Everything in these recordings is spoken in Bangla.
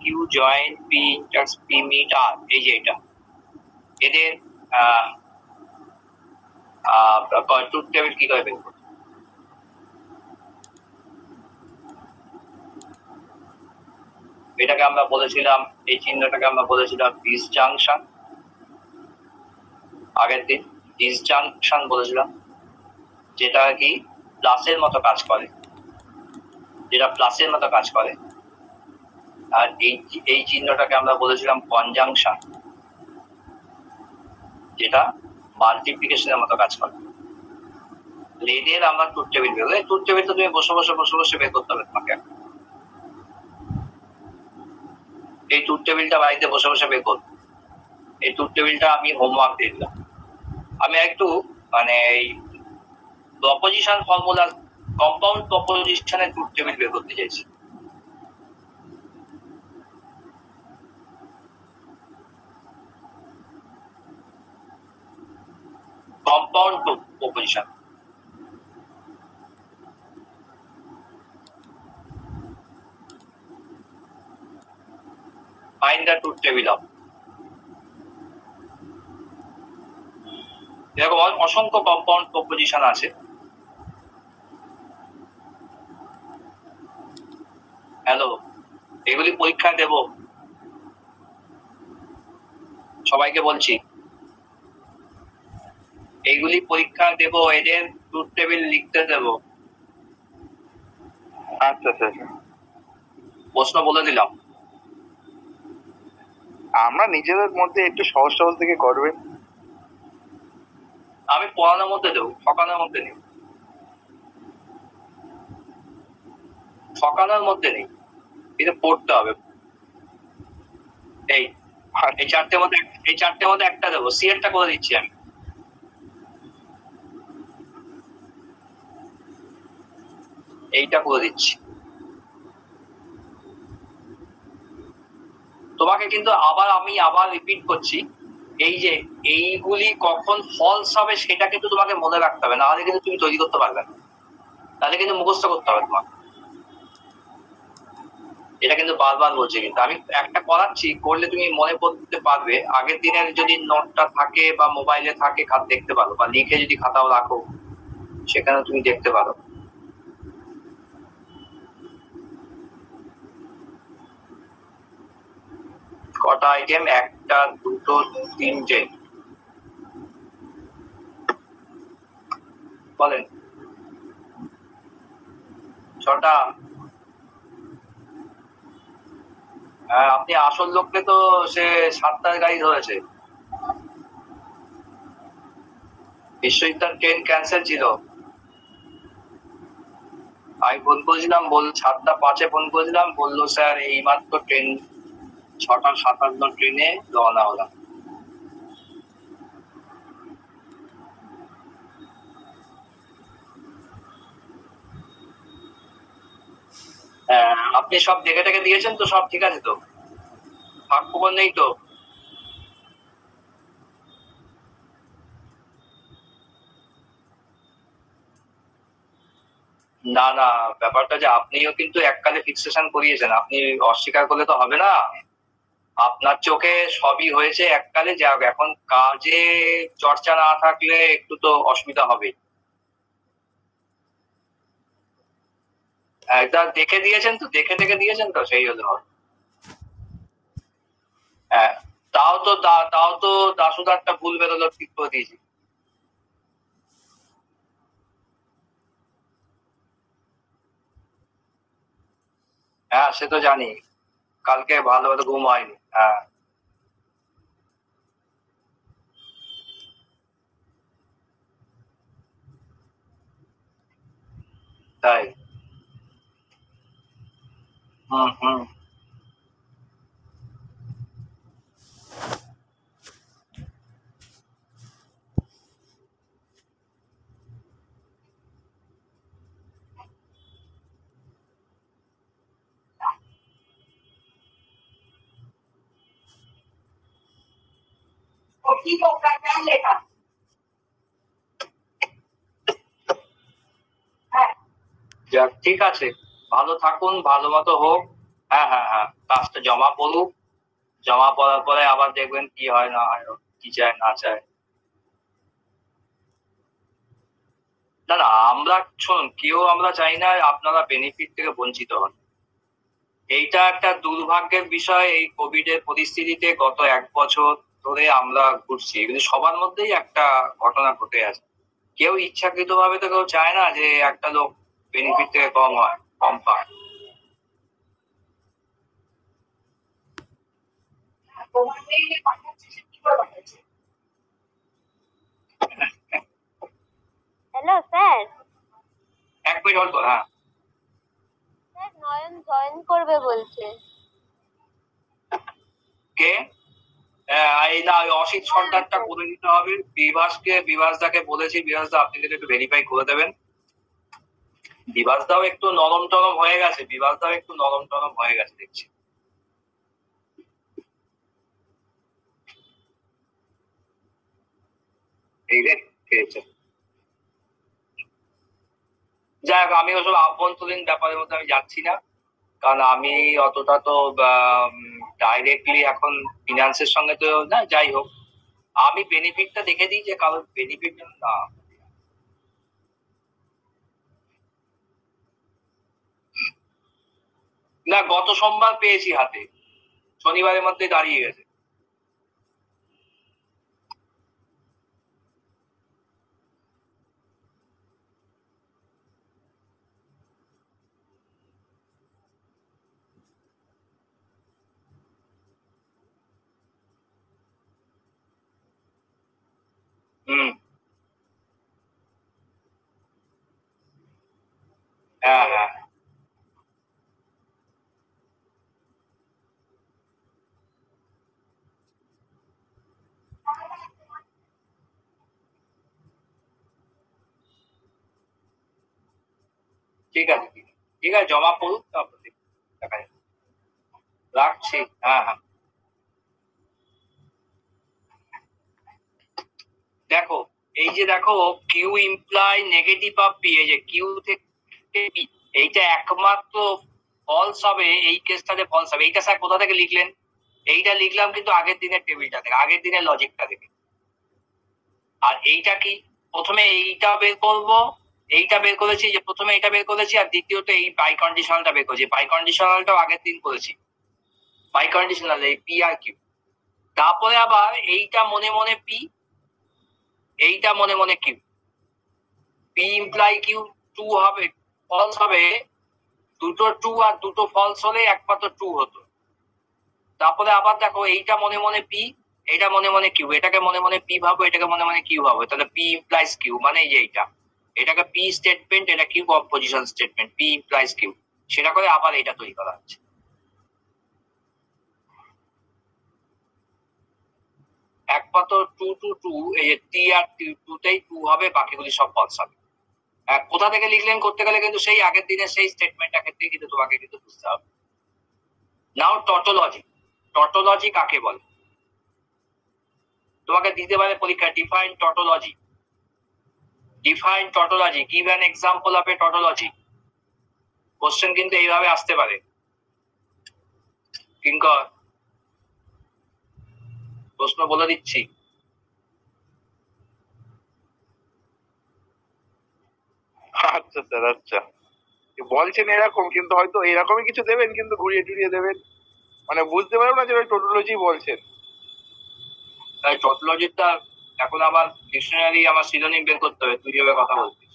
Q joint P ইন্টার্স P meet আর, এই যে এটা এদের ট্রুথ টেবিল কি করে বের করব? এটাকে আমরা বলেছিলাম, এই চিহ্নটাকে আমরা বলেছিলাম ডিসজাংশন, আগের দিন ডিসজাংশন বলেছিলাম, যেটা কি প্লাসের মতো কাজ করে, যেটা প্লাসের মতো কাজ করে। আর এই চিহ্নটাকে আমরা বলেছিলাম কনজাংশন, যেটা মাল্টিপ্লিকেশনের মতো কাজ করে। এদের আমরা ট্রুথ টেবিল বের করি। ট্রুথ টেবিল তো তুমি বসে বসে বের করতে হবে তোমাকে। এই ট্রুথ টেবিলটা বাড়িতে বসে বসে বের করবো। এই ট্রুথ টেবিলটা আমি হোমওয়ার্ক দিয়ে দিলাম। আমি একটু মানে এই প্রপোজিশন ফর্মুলা, কম্পাউন্ড প্রপোজিশনের ট্রুথ টেবিল বের করতে চাইছি। Compound proposition, find the truth table of. এরকম অসংখ্য কম্পাউন্ড প্রপোজিশন আছে। হ্যালো, এগুলি পরীক্ষা দেব, সবাইকে বলছি এইগুলি পরীক্ষা দেব, এদের ট্রুথ টেবিল লিখতে দেব। আচ্ছা আচ্ছা, প্রশ্ন বলে দিলাম। আমরা নিজেদের মধ্যে একটু সহজ সহজ থেকে করবে। আমি পড়ানোর মধ্যে দেবো, ঠকানোর মধ্যে নেই, ঠকানোর মধ্যে নেই, এটা পড়তে হবে। এই চারটের মধ্যে একটা দেবো, সি এরটা করে দিচ্ছি আমি। এইটা করে দিচ্ছি। তোমাকে কিন্তু আমি আবার রিপিট করছি, এই যে এইগুলি কখন ফলস হবে সেটা কিন্তু তোমাকে মনে রাখতে হবে, নাহলে কিন্তু তুমি তৈরি করতে পারবে না, তাহলে কিন্তু মুখস্থ করতে হবে তোমাকে। এটা কিন্তু বারবার বলছি, কিন্তু আমি একটা করাচ্ছি, করলে তুমি মনে করতে পারবে। আগের দিনের যদি নোটটা থাকে বা মোবাইলে থাকে দেখতে পারো, বা লিখে যদি খাতাও রাখো সেখানে তুমি দেখতে পারো। কটা আইটেম? একটা, দুটো, তিনটে, বলেন ছটা। আপনি আসল লোককে তো সে 7টার গাড়ি ধরেছে, নিশ্চয়ই তার ট্রেন ক্যান্সেল ছিল। আমি ফোন করেছিলাম, 7টা 5-এ ফোন করেছিলাম, বললো স্যার এইমাত্র ট্রেন 6টা 57 ট্রেনে রওনা হলাম। আপনি সব দেখে দিয়েছেন তো? সব ঠিক আছে তো? ফাঁক ফোকর নেই তো? না না, ব্যাপারটা যে আপনিও কিন্তু এককালে ফিক্সেশন করিয়েছেন, আপনি অস্বীকার করলে তো হবে না। আপনার চোখে সবই হয়েছে এককালে, যা এখন কাজে চর্চা না থাকলে একটু তো অসুবিধা হবে। একটা দেখে দিয়েছেন তো, দেখে দিয়েছেন তো, সেই হলো। হ্যাঁ, তাও তো দাসুদারটা ভুল বেরোলো, ঠিক করে দিয়েছি। হ্যাঁ সে তো জানি, কালকে ভালো ঘুম হয়নি। হ্যাঁ তাই। হুম। যাক, ঠিক আছে, ভালো থাকুন, ভালো মতো হোক। হ্যাঁ হ্যাঁ হ্যাঁ। কাজটা জমা পড়ুক, জমা পড়ার পরে আবার দেখবেন কি হয় না হয়, কি চায় না চায়। না না, আমরা শুনুন, কেউ আমরা চাই না আপনারা বেনিফিট থেকে বঞ্চিত হন। এইটা একটা দুর্ভাগ্যের বিষয়। এই কোভিড এর পরিস্থিতিতে গত 1 বছর ধরে আমরা ঘুরছি, কিন্তু সবার মধ্যেই একটা ঘটনা ঘটে আছে। কেউ ইচ্ছাকৃত ভাবে তো কেউ চায় না যে একটা লোক বেনিফিট থেকে কম পায়। Hello sir. 1 মিনিট হল। হ্যাঁ, স্যার নয়ন জয়েন করবে বলছে। কে? এই না, ওই অসিত সর্দারটা করে দিতে হবে। বিভাসদাকে বলেছি, বিভাসদা আপনি যদি একটু ভেরিফাই করে দেবেন। বিভাসদাও একটু নরম টরম হয়ে গেছে, দেখছি। এই রে, খেয়েছে। যাই হোক, আমি ওসব আভ্যন্তরীণ ব্যাপারের মধ্যে আমি যাচ্ছি না, কারণ আমি অতটা তো ডাইরেক্টলি এখন ফিনান্সের সঙ্গে তো না। যাই হোক, আমি বেনিফিটটা দেখে দিই যে কারোর বেনিফিট না। না, গত সোমবার পেয়েছি হাতে, শনিবারের মধ্যে দাঁড়িয়ে গেছে। হুম। হ্যাঁ হ্যাঁ, ঠিক আছে ঠিক আছে, ঠিক আছে, জমা পড়ুক, তারপর দেখা যাবে। রাখছি। হ্যাঁ হ্যাঁ, দেখো, এই যে দেখো, Q imply negative of P, এই যে কিউ থেকে পি, এইটা একমাত্র ফলস হবে, এই কেসটাতে ফলস হবে। এইটা স্যার কোথা থেকে লিখলেন? এইটা লিখলাম কিন্তু আগের দিনের টেবিলটা থেকে, আগের দিনের লজিকটা থেকে। আর এইটা কি, প্রথমে এইটা বের করব, এইটা বের করেছি, যে প্রথমে এটা বের করেছি, আর দ্বিতীয়ত এই বাই কন্ডিশনালটা বের করেছি। বাই কন্ডিশনালটাও আগের দিন করেছি, বাই কন্ডিশনাল এই পি আর কিউ। তারপরে আবার এইটা মনে মনে পি, এইটা মনে মনে Q. P imply Q true হবে, ফলস হবে। দুটো টু আর দুটো ফলস হলে একমাত্র টু হতো। তারপরে আবার দেখো, এইটা মনে মনে পি, এটা মনে মনে কিউ, এটাকে মনে মনে পি ভাবো, এটাকে মনে মনে কিউ ভাবো, তাহলে পি ইমপ্লাইজ কিউ, মানে এই যে এইটা, এটাকে পি স্টেটমেন্ট, এটা Q position statement, P implies Q. সেটা করে আবার এটা তৈরি করা হচ্ছে। একমাত্র টু টু টু, এই যে টি আর টুতেই টু হবে, বাকিগুলি সব ফলস হবে। কোথা থেকে লিখলেন করতে গেলে কিন্তু সেই আগের দিনের সেই স্টেটমেন্টটা ক্ষেত্রে কিন্তু তোমাকে কিন্তু বুঝতে হবে। নাও টটোলজি, টটোলজি কাকে বলে? তোমাকে দিতে পারে পরীক্ষা, define tautology, define tautology, give an example of A tautology. Question কিন্তু এইভাবে আসতে পারে। কিঙ্কর, প্রশ্ন বলে দিচ্ছি। আচ্ছা স্যার, আচ্ছা। বলছেন এরকম, কিন্তু হয়তো এরকমই কিছু দেবেন, কিন্তু ঘুরিয়ে টুরিয়ে দেবেন, মানে বুঝতে পারবো না যে ওই টোটোলজি বলছেন। তাই টটোলজিটা এখন আমার ডিকশনারি, আমার সিনোনিম বের করতে হবে, তুই যেভাবে কথা বলছিস।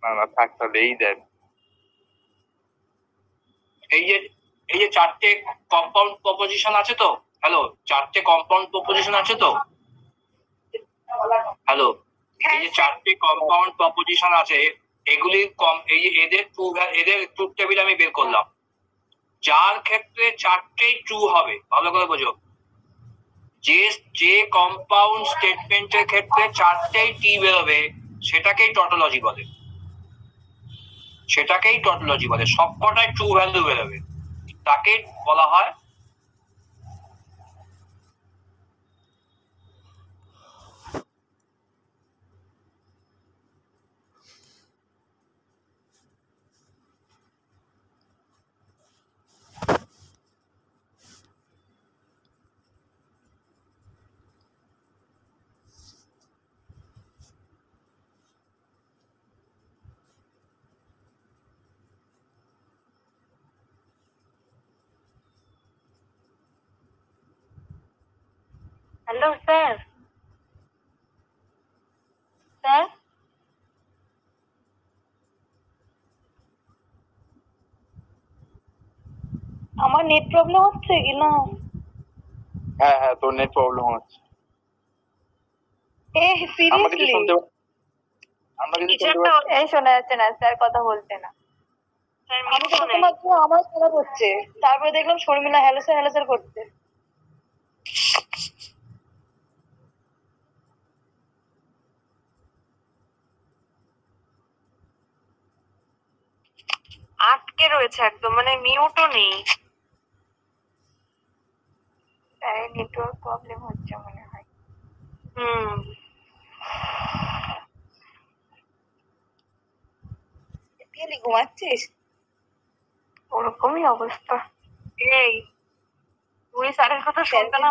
না না, থাক তাহলে এই দেন। এই যে, এই যে চারটে কম্পাউন্ড প্রপোজিশন আছে তো, হ্যালো, চারটে কম্পাউন্ড প্রপোজিশন আছে তো, হ্যালো, এই যে চারটে কম্পাউন্ড প্রপোজিশন আছে, এগুলি এই যে এদের ট্রুথ টেবিল আমি বের করলাম, যার ক্ষেত্রে চারটেই ট্রু হবে। ভালো করে বোঝো, যে যে কম্পাউন্ড স্টেটমেন্টের ক্ষেত্রে চারটেই টি বেরোবে, সেটাকেই টটোলজি বলে, সেটাকেই টটোলজি বলে। সবকটাই ট্রু ভ্যালু বেরোবে, তাকে বলা হয় হ্যালো স্যার, স্যার আমার নেট প্রবলেম হচ্ছে কি না? হ্যাঁ হ্যাঁ, তোর নেট প্রবলেম হচ্ছে। এ আমরা কিছু সিরিয়াসলি শুনতে আমরা কিছু শুনতে পাচ্ছি। এই শোনা যাচ্ছে না, স্যার কথা বলছে না। আমি তো তোমাকে আমার শোনা হচ্ছে, তারপরে দেখলাম শর্মিলা হ্যালো স্যার করছে। আটকে রয়েছে একদম, মানে মিউটও নেই। তাই নেটওয়ার্ক প্রবলেম হচ্ছে মনে হয়। পিয়ালি ঘুমাচ্ছিস? ওরকমই অবস্থা। এই তুই স্যারের কথা শুনতে না?